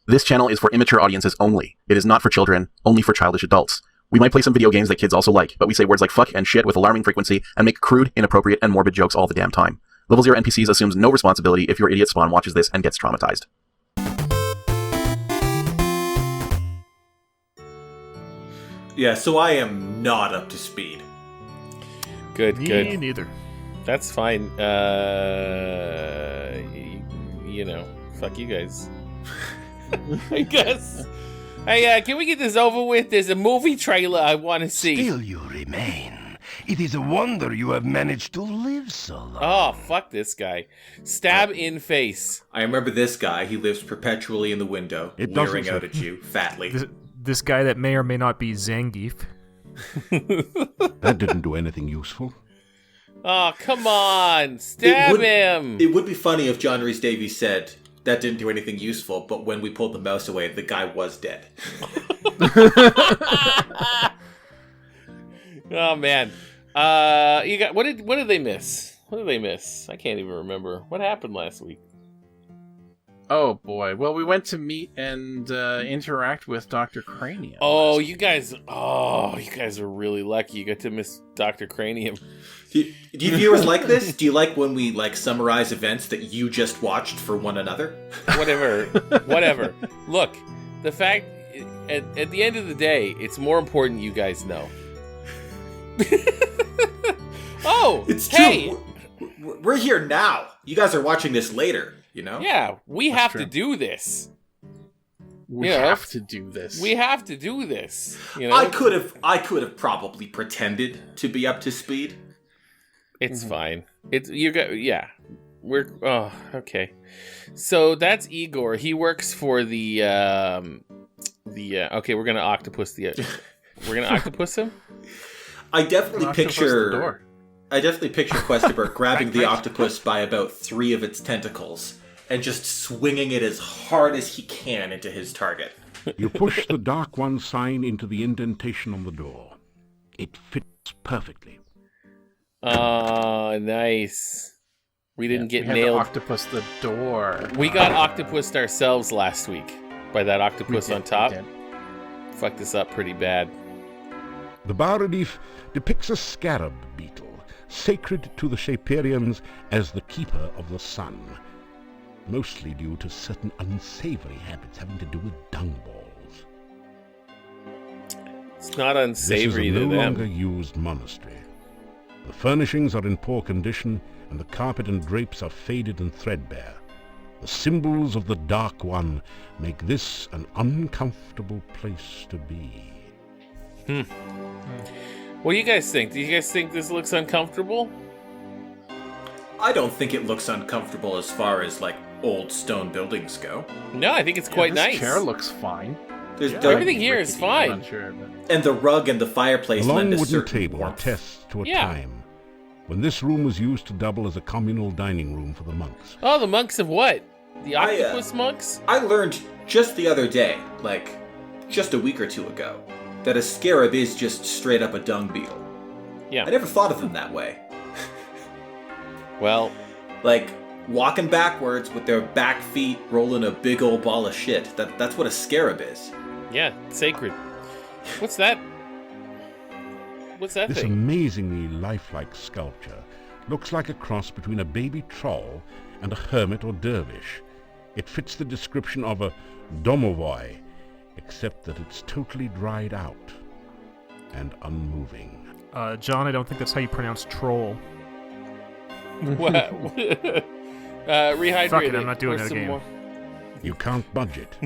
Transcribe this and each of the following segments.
This channel is for immature audiences only. It is not for children, only for childish adults. We might play some video games that kids also like, but we say words like fuck and shit with alarming frequency and make crude, inappropriate, and morbid jokes all the damn time. Level 0 NPCs assumes no responsibility if your idiot spawn watches this and gets traumatized. Yeah, so I am not up to speed. Good. Me neither. That's fine. Fuck you guys. I guess. Hey, can we get this over with? There's a movie trailer I want to see. Still you remain. It is a wonder you have managed to live so long. Oh, fuck this guy. Stab in face. I remember this guy. He lives perpetually in the window, leering out at you, fatly. This guy that may or may not be Zangief. That didn't do anything useful. Oh, come on. Stab him. It would be funny if John Rhys Davies said, that didn't do anything useful, but when we pulled the mouse away, the guy was dead. Oh, man. You got what did they miss? What did they miss? I can't even remember. What happened last week? Oh boy. Well, we went to meet and interact with Dr. Cranium. Oh, you guys are really lucky. You got to miss Dr. Cranium. Do you viewers like this? Do you like when we summarize events that you just watched for one another? Whatever. Look, the fact at the end of the day, it's more important you guys know. Oh, it's hey! true. We're here now. You guys are watching this later, you know? Yeah, we have to do this. We have to do this. We have to do this. You know? I could have probably pretended to be up to speed. It's fine. We're okay. So that's Igor. He works for the okay, we're gonna octopus him. I definitely picture Questenberg grabbing the octopus by about 3 of its tentacles and just swinging it as hard as he can into his target. You push the Dark One sign into the indentation on the door. It fits perfectly. Oh, nice. We didn't get nailed. To octopus the door. We got octopused ourselves last week by that octopus on top. Fucked this up pretty bad. The bas-relief depicts a scarab beetle, sacred to the Shapierians as the keeper of the sun, mostly due to certain unsavory habits having to do with dung balls. It's not unsavory to them. This is a no longer used monastery. The furnishings are in poor condition, and the carpet and drapes are faded and threadbare. The symbols of the Dark One make this an uncomfortable place to be. What do you guys think? Do you guys think this looks uncomfortable? I don't think it looks uncomfortable as far as old stone buildings go. No, I think it's quite nice. This chair looks fine. Everything here is fine. And the rug and the fireplace lend a long wooden certain table warmth. attests to a time when this room was used to double as a communal dining room for the monks. Oh, the monks of what? The octopus monks? I learned just the other day, just a week or two ago, that a scarab is just straight up a dung beetle. Yeah. I never thought of them that way. Well, walking backwards with their back feet rolling a big old ball of shit. That's what a scarab is. Yeah, sacred. What's that? What's that This thing? amazingly lifelike sculpture looks like a cross between a baby troll and a hermit or dervish. It fits the description of a domovoi, except that it's totally dried out and unmoving. John, I don't think that's how you pronounce troll. What? Rehydrate Fuck it, I'm not doing it again. More. You can't budge it.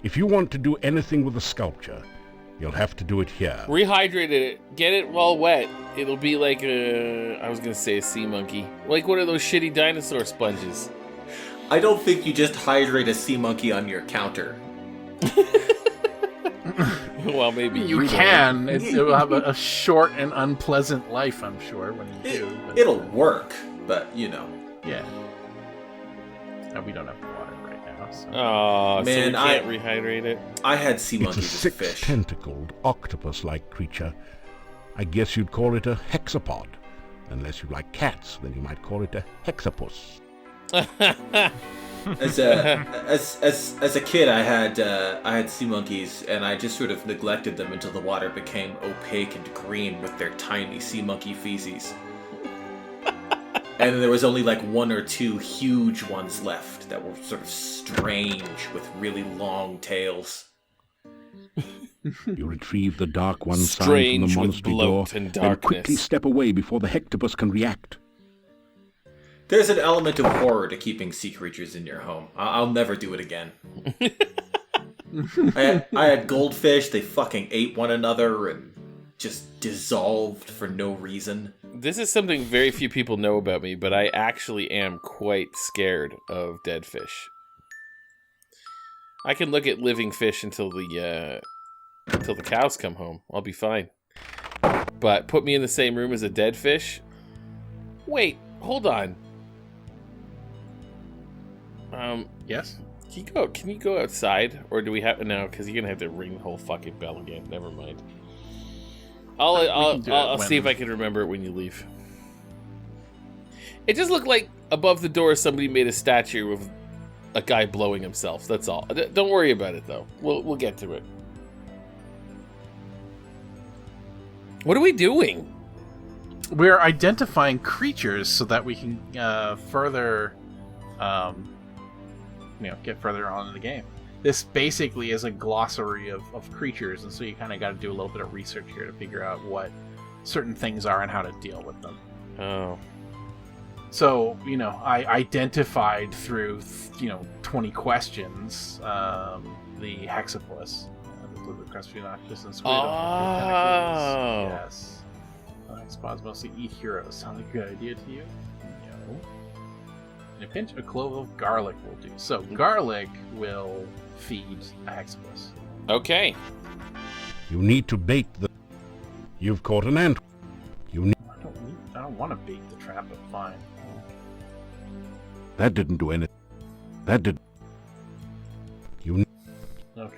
If you want to do anything with a sculpture, you'll have to do it here. Rehydrate it. Get it all wet. It'll be like I was going to say a sea monkey. Like one of those shitty dinosaur sponges. I don't think you just hydrate a sea monkey on your counter. Well, maybe you can. It will have a short and unpleasant life, I'm sure, when you do. But... It'll work, but Yeah. And we don't have water right now. So. Oh, man, so we can't rehydrate it? I had sea monkeys as a fish. It's a 6-tentacled, octopus-like creature. I guess you'd call it a hexapod. Unless you like cats, then you might call it a hexapus. As a kid, I had sea monkeys, and I just sort of neglected them until the water became opaque and green with their tiny sea monkey feces. And there was only like one or two huge ones left that were sort of strange with really long tails. You retrieve the Dark One sign Strange from the with monastery bloat door, and then darkness. quickly step away before the hectopus can react. There's an element of horror to keeping sea creatures in your home. I'll never do it again. I had goldfish, they fucking ate one another and just dissolved for no reason. This is something very few people know about me, but I actually am quite scared of dead fish. I can look at living fish until the cows come home. I'll be fine. But put me in the same room as a dead fish? Wait, hold on. Yes? Can you go outside? Or do we have to now? Because you're going to have to ring the whole fucking bell again. Never mind. I'll see if I can remember it when you leave. It just looked like above the door somebody made a statue of a guy blowing himself. That's all. Don't worry about it though. We'll get to it. What are we doing? We're identifying creatures so that we can further, get further on in the game. This basically is a glossary of creatures, and so you kind of got to do a little bit of research here to figure out what certain things are and how to deal with them. Oh. So, I identified through, 20 questions, the hexapus. Oh. Yes. Hexapods mostly eat heroes. Sound like a good idea to you? No. And a pinch of a clove of garlic will do. So, garlic will feed a hexapus. Okay. You need to bait the... You've caught an ant. I don't want to bait the trap, but fine. That didn't do anything. That did... You... Okay.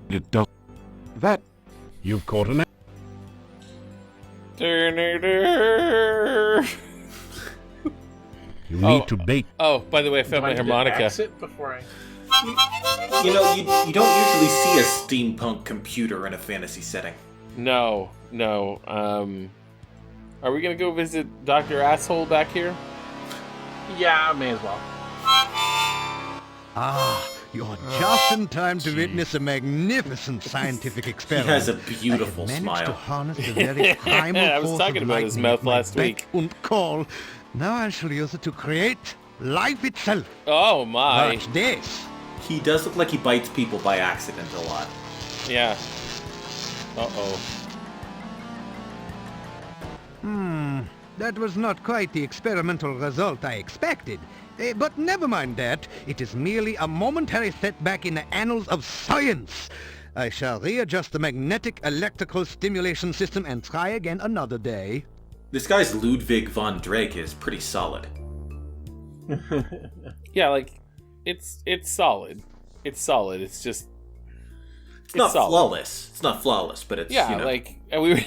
It does... That... You've caught an ant. You need to bait... Oh, by the way, I found my harmonica. Exit before I... You don't usually see a steampunk computer in a fantasy setting. No. Are we gonna go visit Dr. Asshole back here? Yeah, may as well. Ah, you're just in time to witness a magnificent scientific He experiment. has a beautiful I have managed to smile. harness the very primal I was force talking of about his lightning mouth at my last week. beck and call. Now I shall use it to create life itself. Oh my. Watch this. He does look like he bites people by accident a lot. Yeah. Uh-oh. That was not quite the experimental result I expected. But never mind that. It is merely a momentary setback in the annals of science. I shall readjust the magnetic electrical stimulation system and try again another day. This guy's Ludwig von Drake is pretty solid. Yeah, like it's solid. It's solid. It's just It's not solid. flawless. It's not flawless, but it's, like we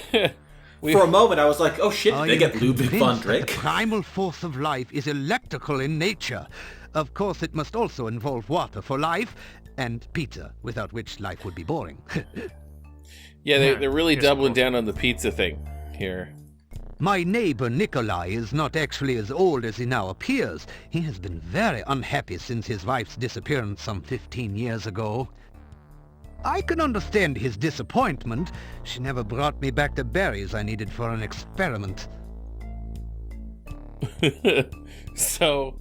For a moment, I was like, oh shit, I did they am get Ludwig von convinced that Drake? The primal force of life is electrical in nature. Of course, it must also involve water for life, and pizza, without which life would be boring. Yeah, they're really doubling down on the pizza thing here. My neighbor Nikolai is not actually as old as he now appears. He has been very unhappy since his wife's disappearance some 15 years ago. I can understand his disappointment. She never brought me back the berries I needed for an experiment. So,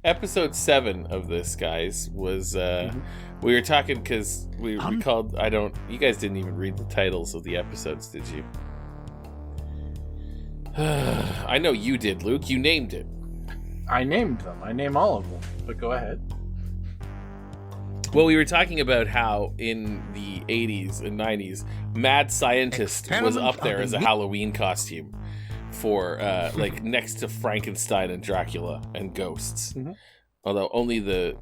episode 7 of this, guys, was we were talking because we called. You guys didn't even read the titles of the episodes, did you? I know you did, Luke. You named it. I named them. I name all of them. But go ahead. Well, we were talking about how in the 80s and 90s, Mad Scientist was up there as a Halloween costume for, like, next to Frankenstein and Dracula and ghosts. Mm-hmm. Although only the,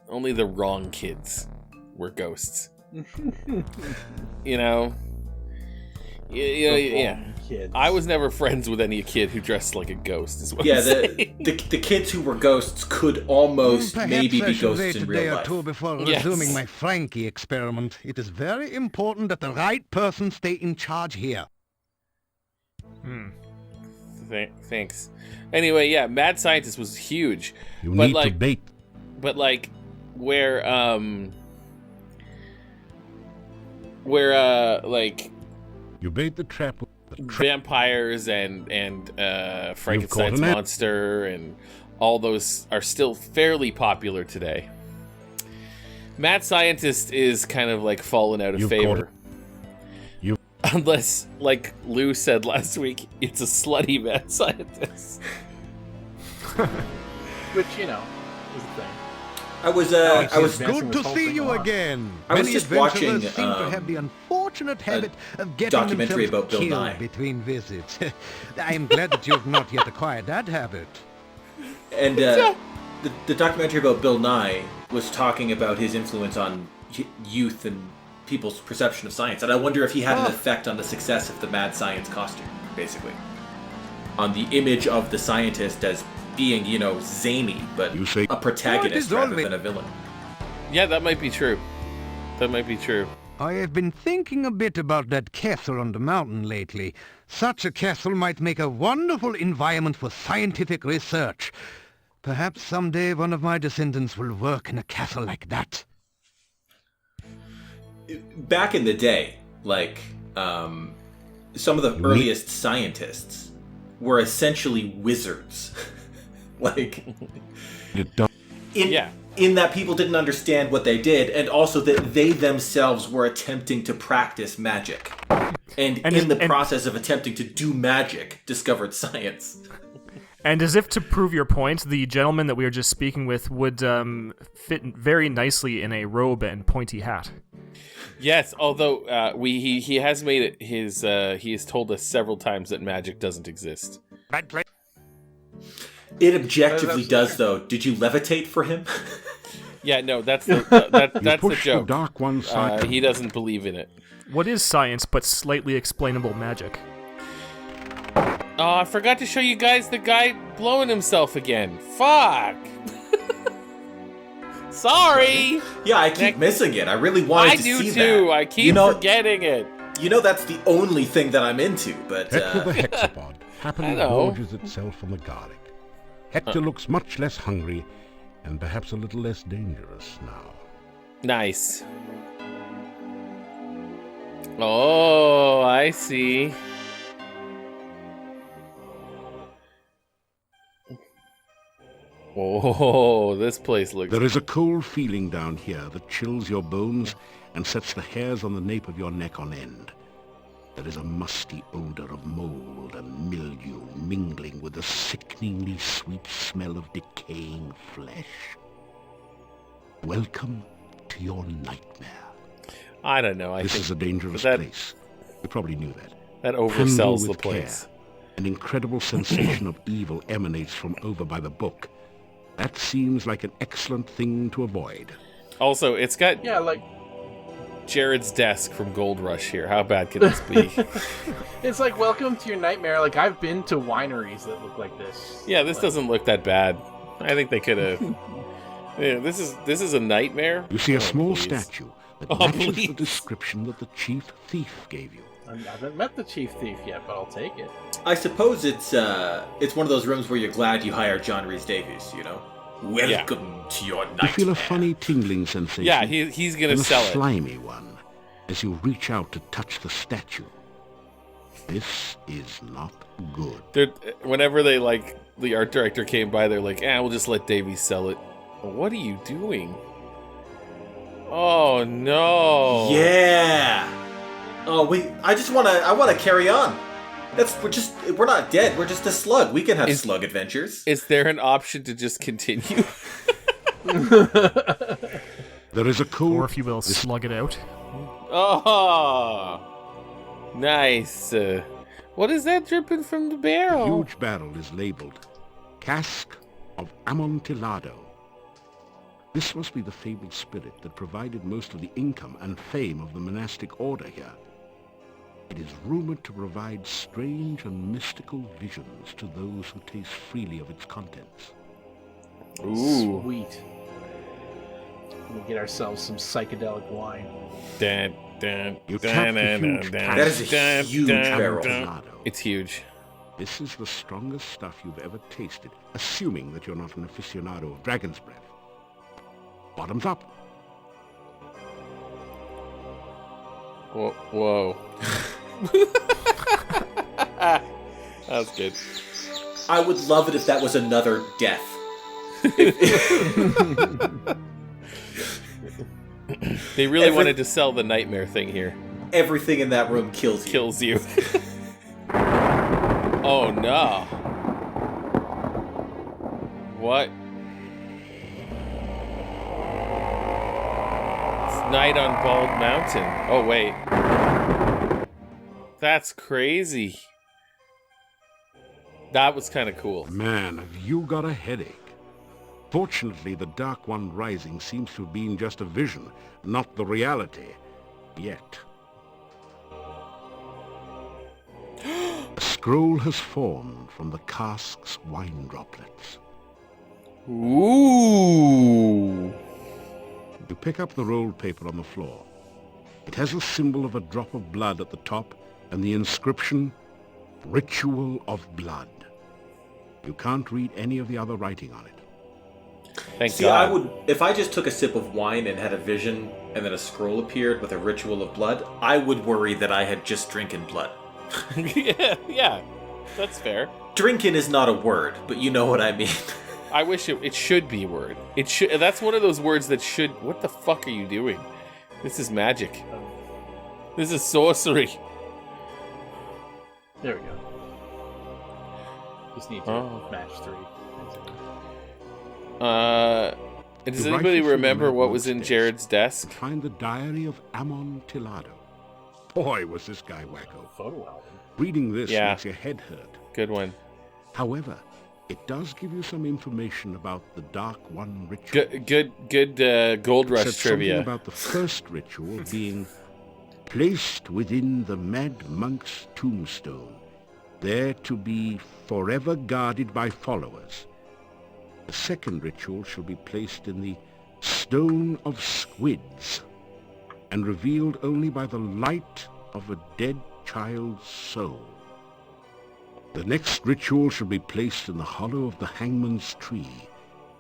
only the wrong kids were ghosts. Yeah. Kids. I was never friends with any kid who dressed like a ghost. Is what Yeah, I'm saying. the kids who were ghosts could almost maybe be ghosts in real life. Two before Yes. resuming my Frankie experiment. It is very important that the right person stay in charge here. Thanks. Anyway, yeah, Mad Scientist was huge. You But, need like- to bait. But like where like You bait the trap with the trap. vampires and Frankenstein's an ant. monster and all those are still fairly popular today. Mad Scientist is kind of like fallen out of You've favor. caught it. You- Unless, like Lou said last week, it's a slutty Mad Scientist. Which, you know, is the thing. I was Good to this whole see thing you on. again. I was Many just adventurers watching, seem to have the unfortunate habit of getting documentary themselves about Bill killed Nye. between visits. I am glad that you have not yet acquired that habit. And the documentary about Bill Nye was talking about his influence on youth and people's perception of science. And I wonder if he had an effect on the success of the mad science costume, basically. On the image of the scientist as being, you know, zany, but You say- a protagonist rather always- than a villain. Yeah, that might be true. That might be true. I have been thinking a bit about that castle on the mountain lately. Such a castle might make a wonderful environment for scientific research. Perhaps someday one of my descendants will work in a castle like that. Back in the day, like, some of the earliest scientists were essentially wizards. Like, It don't- in that people didn't understand what they did, and also that they themselves were attempting to practice magic. And in the process of attempting to do magic, discovered science. And as if to prove your point, the gentleman that we were just speaking with would fit very nicely in a robe and pointy hat. Yes, although he has made it his he has told us several times that magic doesn't exist. It objectively does, though. Did you levitate for him? Yeah, no, that's the that's the push joke. the dark one side. He doesn't believe in it. What is science but slightly explainable magic? Oh, I forgot to show you guys the guy blowing himself again. Fuck. Sorry. Yeah, I keep missing it. I really wanted to see that. I do too. I keep forgetting it. You know, that's the only thing that I'm into, but... Hector the hexapod happily Hello. gorges itself on the garlic. Hector looks much less hungry and perhaps a little less dangerous now. Nice. Oh, I see. Oh, this place looks... There is a cold feeling down here that chills your bones and sets the hairs on the nape of your neck on end. There is a musty odor of mold and mildew mingling with the sickeningly sweet smell of decaying flesh. Welcome to your nightmare. I don't know. This think is a dangerous that- place. You probably knew that. That Handle oversells the with place. care. An incredible sensation of evil emanates from over by the book. That seems like an excellent thing to avoid. Also, it's got Yeah, like, Jared's desk from Gold Rush here. How bad can this be? it's like, welcome to your nightmare. Like, I've been to wineries that look like this. Yeah, this doesn't look that bad. I think they could have... Yeah, this is a nightmare. You see a Oh, small please. statue that Oh, matches the please. description that the chief thief gave you. I haven't met the chief thief yet, but I'll take it. I suppose it's one of those rooms where you're glad you hired John Rhys Davies, you know? Welcome to your nightmare. You feel a funny tingling sensation. Yeah, he's gonna and a sell it. slimy one as you reach out to touch the statue. This is not good. Whenever they the art director came by, they're like, we'll just let Davies sell it. What are you doing? Oh no! Yeah. Oh wait, I want to carry on. We're not dead. We're just a slug. We can have slug adventures. Is there an option to just continue? There is a cool... Or if you will, slug it out. Oh, nice. What is that dripping from the A barrel? huge barrel is labeled Cask of Amontillado. This must be the fabled spirit that provided most of the income and fame of the monastic order here. It is rumored to provide strange and mystical visions to those who taste freely of its contents. Ooh. Sweet. We'll get ourselves some psychedelic wine. That is a huge barrel. It's huge. This is the strongest stuff you've ever tasted, assuming that you're not an aficionado of dragon's breath. Bottoms up. Whoa. That's good. I would love it if that was another death. They really wanted to sell the nightmare thing here. Everything in that room kills you. Kills you. Oh no. What? It's night on Bald Mountain. Oh wait. That's crazy. That was kind of cool. Man, have you got a headache? Fortunately, the Dark One rising seems to have been just a vision, not the reality. Yet. A scroll has formed from the cask's wine droplets. Ooh. You pick up the rolled paper on the floor. It has a symbol of a drop of blood at the top and the inscription, Ritual of Blood. You can't read any of the other writing on it. Thank See, God. I would, if I just took a sip of wine and had a vision and then a scroll appeared with a ritual of blood, I would worry that I had just drinking blood. yeah, that's fair. Drinking is not a word, but you know what I mean. I wish it should be a word. It should. That's one of those words that should. What the fuck are you doing? This is magic. This is sorcery. There we go. Just need to match 3. Does anybody remember what was in Jared's desk? Find the diary of Amontillado. Boy, was this guy wacko. Photo album. Reading this makes your head hurt. Good one. However, it does give you some information about the Dark One ritual. Good Gold Rush trivia. Something about the first ritual being placed within the Mad Monk's tombstone, there to be forever guarded by followers. The second ritual shall be placed in the Stone of Squids, and revealed only by the light of a dead child's soul. The next ritual shall be placed in the hollow of the hangman's tree,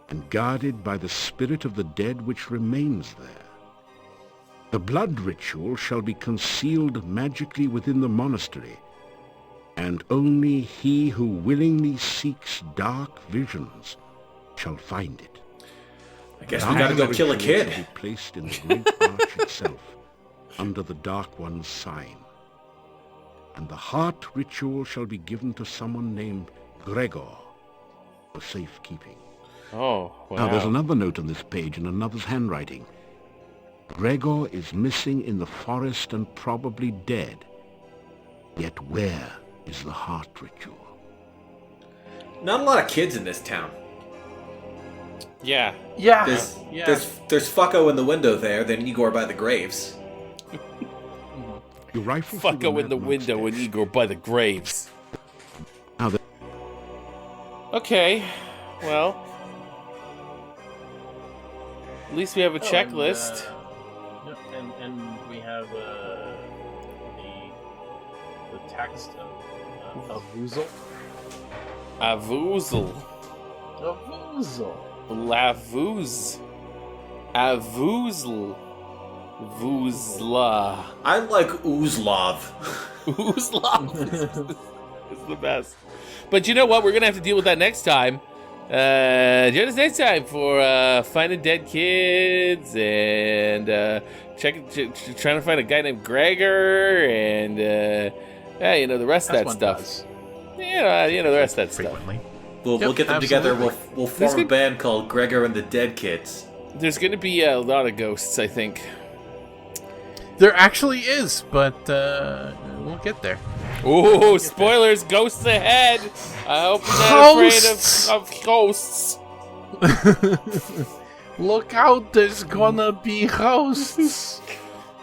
and guarded by the spirit of the dead which remains there. The blood ritual shall be concealed magically within the monastery, and only he who willingly seeks dark visions shall find it. I guess we gotta go kill a kid. Shall be placed in the great arch itself, under the Dark One's sign. And the heart ritual shall be given to someone named Gregor for safekeeping. Oh, wow. Now there's another note on this page in another's handwriting. Gregor is missing in the forest and probably dead. Yet where is the heart ritual? Not a lot of kids in this town. Yeah. There's Fucko in the window there, then Igor by the graves. You rifle Fucko in the window and Igor by the graves. Okay, well, at least we have a checklist. And we have the text of Avuzal. Avuzal. Lavuz. Avuzl. Vuzla. I like Oozlov. Oozlov is the best. But you know what? We're going to have to deal with that next time. Join us next time for finding dead kids and trying to find a guy named Gregor and the rest of that stuff. The rest of that stuff. We'll get them together. We'll form a band called Gregor and the Dead Kids. There's going to be a lot of ghosts, I think. There actually is, but we'll get there. Ooh, spoilers! Ghosts ahead! I hope you're not afraid of ghosts. Look out, there's gonna be ghosts.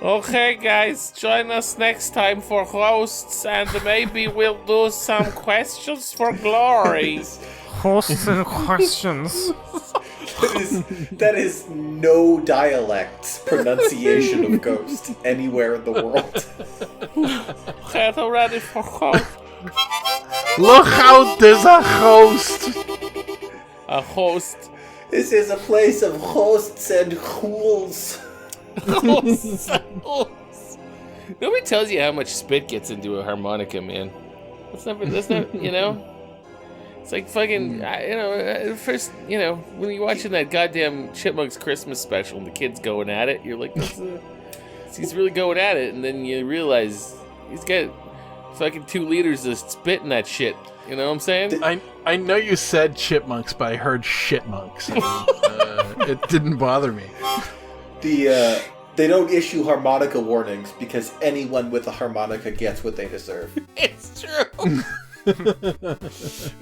Okay, guys, join us next time for hosts, and maybe we'll do some questions for glory. Hosts and questions. That is no dialect pronunciation of ghost anywhere in the world. Get ready for host. Look out, there's a host! A host. This is a place of hosts and hools. Nobody tells you how much spit gets into a harmonica, man. That's not, you know? It's like fucking, first, when you're watching that goddamn Chipmunks Christmas special and the kid's going at it, you're like, he's really going at it, and then you realize he's got fucking 2 liters of spit in that shit. You know what I'm saying? I know you said chipmunks, but I heard shitmonks. It didn't bother me. They don't issue harmonica warnings because anyone with a harmonica gets what they deserve. It's true.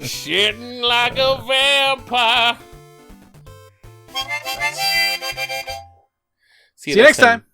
Shitting like a vampire. See you next time.